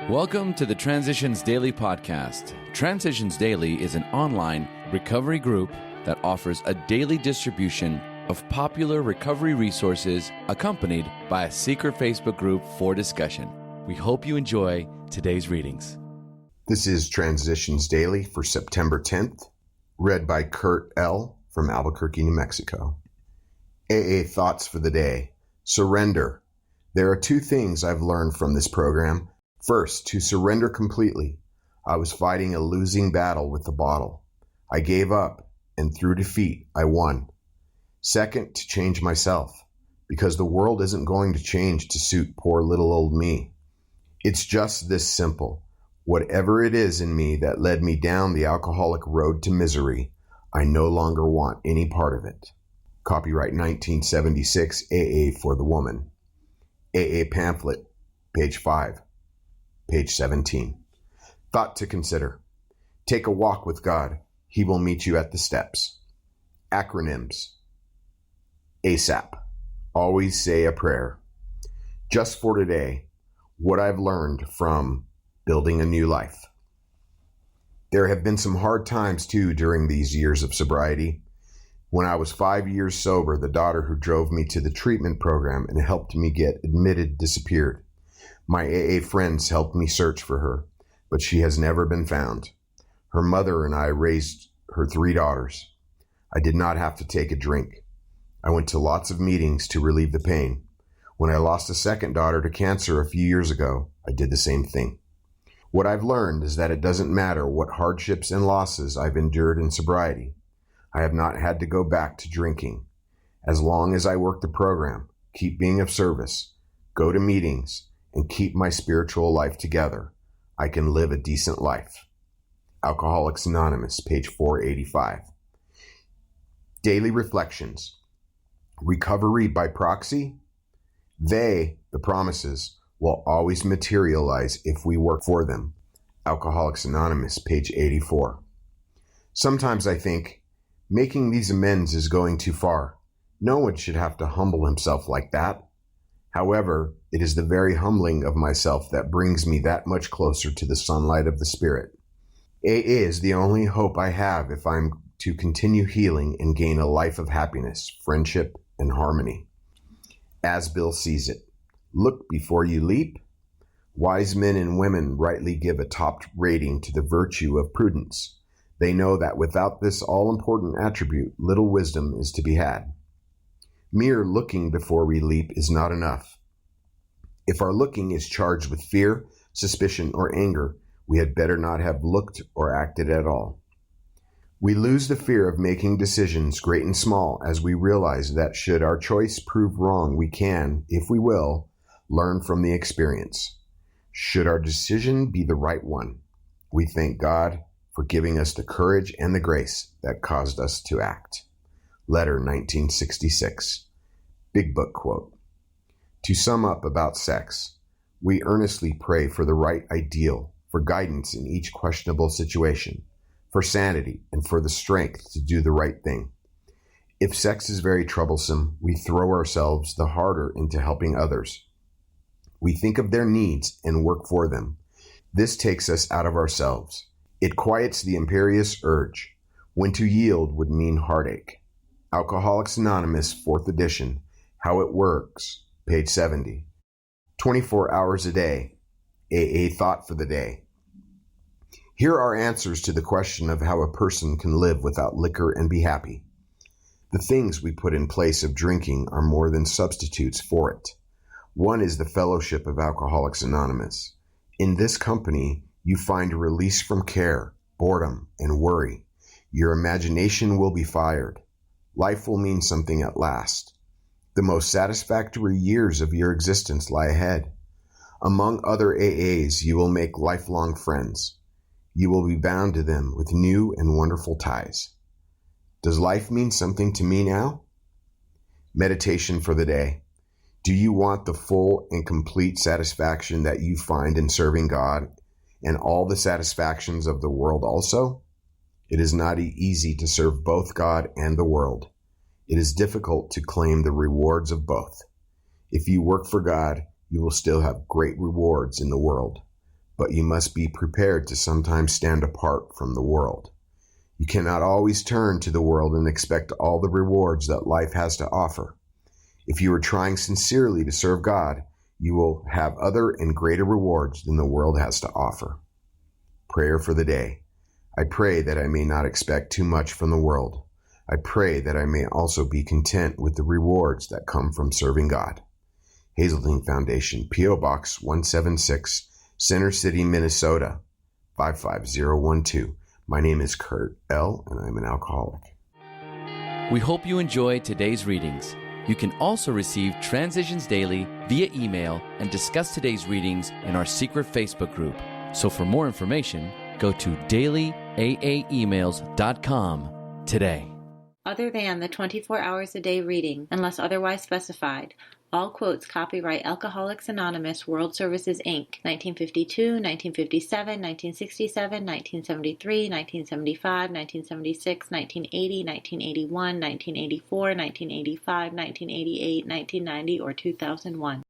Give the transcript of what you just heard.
Welcome to the Transitions Daily podcast. Transitions Daily is an online recovery group that offers a daily distribution of popular recovery resources accompanied by a secret Facebook group for discussion. We hope you enjoy today's readings. This is Transitions Daily for September 10th, read by Kurt L. from Albuquerque, New Mexico. AA Thoughts for the Day. Surrender. There are two things I've learned from this program. First, to surrender completely. I was fighting a losing battle with the bottle. I gave up, and through defeat, I won. Second, to change myself, because the world isn't going to change to suit poor little old me. It's just this simple. Whatever it is in me that led me down the alcoholic road to misery, I no longer want any part of it. Copyright 1976, AA for the Woman. AA Pamphlet, page 5. Page 17. Thought to consider. Take a walk with God. He will meet you at the steps. Acronyms. ASAP. Always say a prayer. Just for today, what I've learned from building a new life. There have been some hard times too during these years of sobriety. When I was 5 years sober, the daughter who drove me to the treatment program and helped me get admitted disappeared. My AA friends helped me search for her, but she has never been found. Her mother and I raised her 3 daughters. I did not have to take a drink. I went to lots of meetings to relieve the pain. When I lost a second daughter to cancer a few years ago, I did the same thing. What I've learned is that it doesn't matter what hardships and losses I've endured in sobriety. I have not had to go back to drinking. As long as I work the program, keep being of service, go to meetings, and keep my spiritual life together, I can live a decent life. Alcoholics Anonymous, page 485. Daily Reflections. Recovery by proxy? They, the promises, will always materialize if we work for them. Alcoholics Anonymous, page 84. Sometimes I think, making these amends is going too far. No one should have to humble himself like that. However, it is the very humbling of myself that brings me that much closer to the sunlight of the Spirit. AA is the only hope I have if I'm to continue healing and gain a life of happiness, friendship, and harmony. As Bill sees it, look before you leap. Wise men and women rightly give a top rating to the virtue of prudence. They know that without this all-important attribute, little wisdom is to be had. Mere looking before we leap is not enough. If our looking is charged with fear, suspicion, or anger, we had better not have looked or acted at all. We lose the fear of making decisions, great and small, as we realize that should our choice prove wrong, we can, if we will, learn from the experience. Should our decision be the right one, we thank God for giving us the courage and the grace that caused us to act. Letter 1966. Big Book quote. To sum up about sex, we earnestly pray for the right ideal, for guidance in each questionable situation, for sanity, and for the strength to do the right thing. If sex is very troublesome, we throw ourselves the harder into helping others. We think of their needs and work for them. This takes us out of ourselves. It quiets the imperious urge, when to yield would mean heartache. Alcoholics Anonymous, 4th edition, How It Works, page 70. 24 hours a day, AA Thought for the Day. Here are answers to the question of how a person can live without liquor and be happy. The things we put in place of drinking are more than substitutes for it. One is the fellowship of Alcoholics Anonymous. In this company, you find release from care, boredom, and worry. Your imagination will be fired. Life will mean something at last. The most satisfactory years of your existence lie ahead. Among other AAs, you will make lifelong friends. You will be bound to them with new and wonderful ties. Does life mean something to me now? Meditation for the day. Do you want the full and complete satisfaction that you find in serving God and all the satisfactions of the world also? It is not easy to serve both God and the world. It is difficult to claim the rewards of both. If you work for God, you will still have great rewards in the world. but you must be prepared to sometimes stand apart from the world. You cannot always turn to the world and expect all the rewards that life has to offer. If you are trying sincerely to serve God, you will have other and greater rewards than the world has to offer. Prayer for the day. I pray that I may not expect too much from the world. I pray that I may also be content with the rewards that come from serving God. Hazeltine Foundation, P.O. Box 176, Center City, Minnesota, 55012. My name is Kurt L., and I'm an alcoholic. We hope you enjoyed today's readings. You can also receive Transitions Daily via email and discuss today's readings in our secret Facebook group. So for more information, go to dailyaaemails.com today. Other than the 24 hours a day reading, unless otherwise specified, all quotes copyright Alcoholics Anonymous World Services, Inc., 1952, 1957, 1967, 1973, 1975, 1976, 1980, 1981, 1984, 1985, 1988, 1990, or 2001.